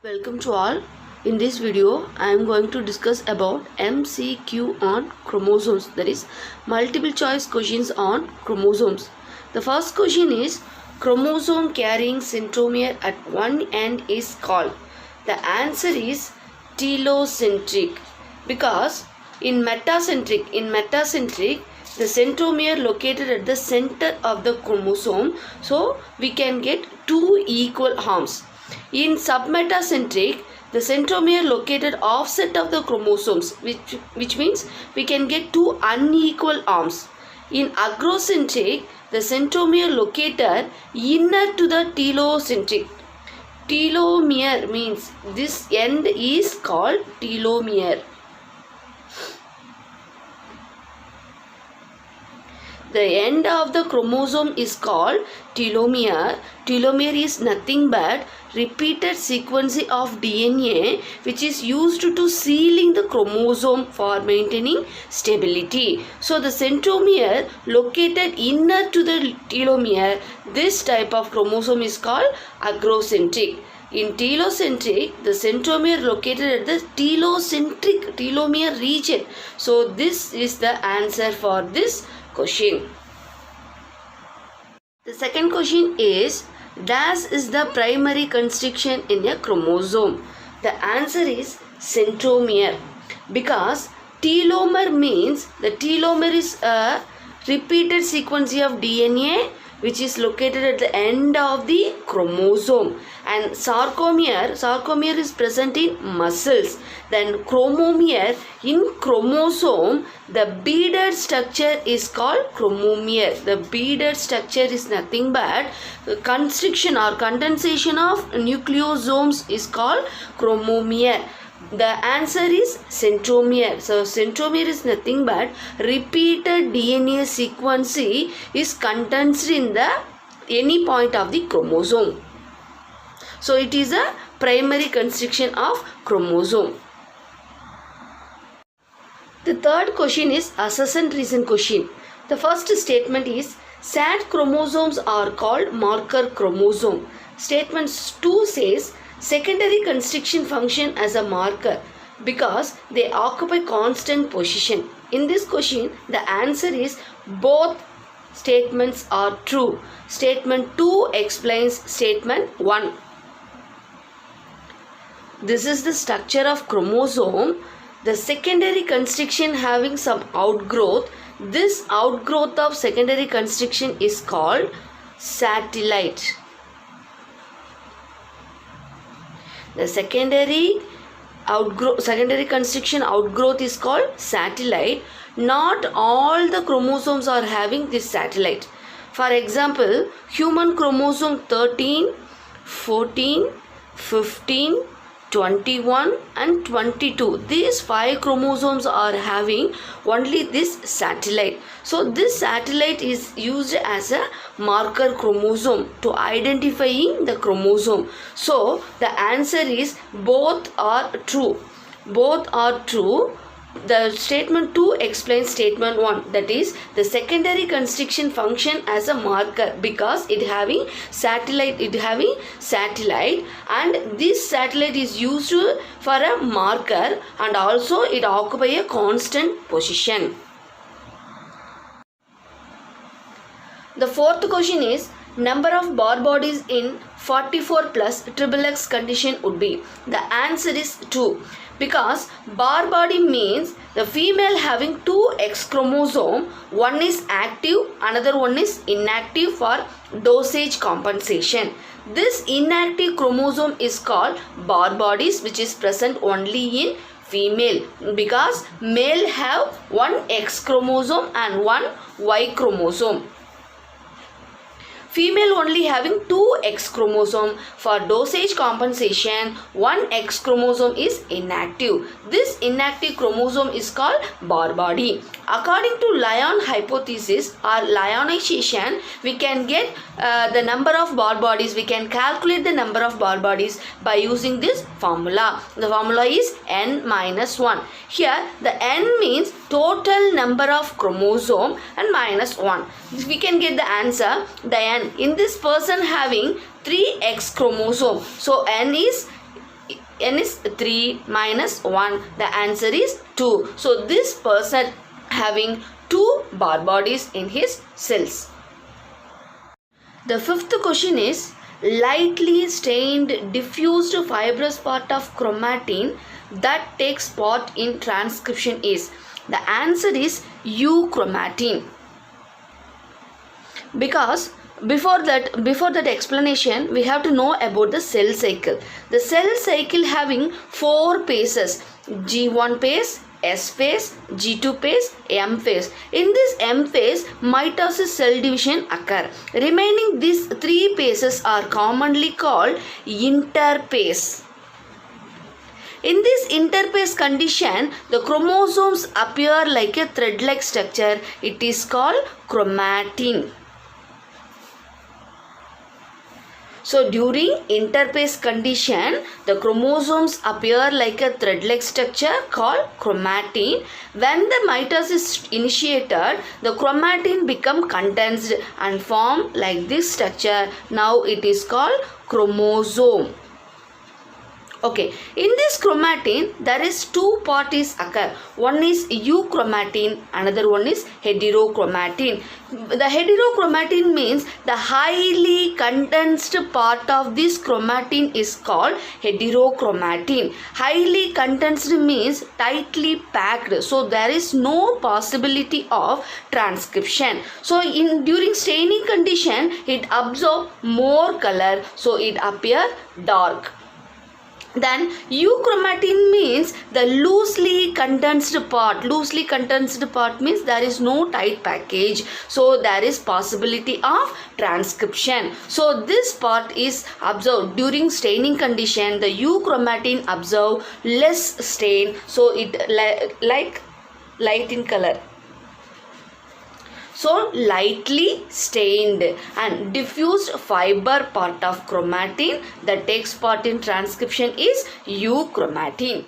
Welcome to all. In this video, I am going to discuss about MCQ on chromosomes, that is multiple choice questions on chromosomes. The first question is chromosome carrying centromere at one end is called. The answer is telocentric, because in metacentric the centromere located at the center of the chromosome, so we can get two equal arms. In submetacentric, the centromere located offset of the chromosomes, which means we can get two unequal arms. In agrocentric, the centromere located inner to the telocentric. Telomere means this end is called telomere. The end of the chromosome is called telomere. Telomere is nothing but repeated sequence of DNA which is used to sealing the chromosome for maintaining stability. So the centromere located inner to the telomere, this type of chromosome is called agrocentric. In telocentric, the centromere located at the telomere region. So this is the answer for this question. The second question is, dash is the primary constriction in a chromosome? The answer is centromere, because telomere means the telomere is a repeated sequence of DNA which is located at the end of the chromosome, and sarcomere is present in muscles. Then chromomere, in chromosome the beaded structure is called chromomere. The beaded structure is nothing but constriction or condensation of nucleosomes is called chromomere. The answer is centromere. So centromere is nothing but repeated DNA sequence is condensed in the any point of the chromosome. So it is a primary constriction of chromosome. The third question is assertion reason question. The first statement is sad chromosomes are called marker chromosome. Statement 2 says secondary constriction function as a marker because they occupy constant position. In this question, the answer is both statements are true. Statement 2 explains statement 1. This is the structure of chromosome. The secondary constriction having some outgrowth. This outgrowth of secondary constriction is called satellite. The secondary constriction outgrowth is called satellite. Not all the chromosomes are having this satellite. For example, human chromosome 13, 14, 15, 21 and 22. These 5 chromosomes are having only this satellite. So this satellite is used as a marker chromosome to identifying the chromosome. So the answer is both are true. Both are true. The statement 2 explains statement 1, that is the secondary constriction function as a marker because it having satellite and this satellite is used for a marker and also it occupy a constant position. The fourth question is number of Barr bodies in 44 plus XXX condition would be. The answer is 2. Because Barr body means the female having 2 X chromosome, one is active, another one is inactive for dosage compensation. This inactive chromosome is called Barr bodies, which is present only in female, because male have 1 X chromosome and 1 Y chromosome. Female only having 2 X chromosome. For dosage compensation, 1 X chromosome is inactive. This inactive chromosome is called Barr body. According to Lyon hypothesis or Lyonization, we can get the number of Barr bodies. We can calculate the number of Barr bodies by using this formula. The formula is n-1. Here the n means total number of chromosome and minus 1. We can get the answer, the n. In this person having 3 X chromosome, so n is n is 3 minus 1. The answer is 2. So this person having 2 Barr bodies in his cells. The fifth question is, lightly stained diffused fibrous part of chromatin that takes part in transcription is. The answer is euchromatin. Because before that explanation, we have to know about the cell cycle. The cell cycle having 4 phases: G1 phase, S phase, G2 phase, M phase. In this M phase, mitosis cell division occur. Remaining these 3 phases are commonly called interphase. In this interphase condition, the chromosomes appear like a thread-like structure. It is called chromatin. So during interphase condition, the chromosomes appear like a thread-like structure called chromatin. When the mitosis is initiated, the chromatin become condensed and form like this structure. Now it is called chromosome. Okay, in this chromatin, there is 2 parts occur. One is euchromatin, another one is heterochromatin. The heterochromatin means the highly condensed part of this chromatin is called heterochromatin. Highly condensed means tightly packed, so there is no possibility of transcription. So during staining condition, it absorbs more color, so it appears dark. Then euchromatin means the loosely condensed part. Loosely condensed part means there is no tight package, so there is possibility of transcription. So this part is observed during staining condition. The euchromatin absorb less stain, so it like light in color. So lightly stained and diffused fiber part of chromatin that takes part in transcription is euchromatin.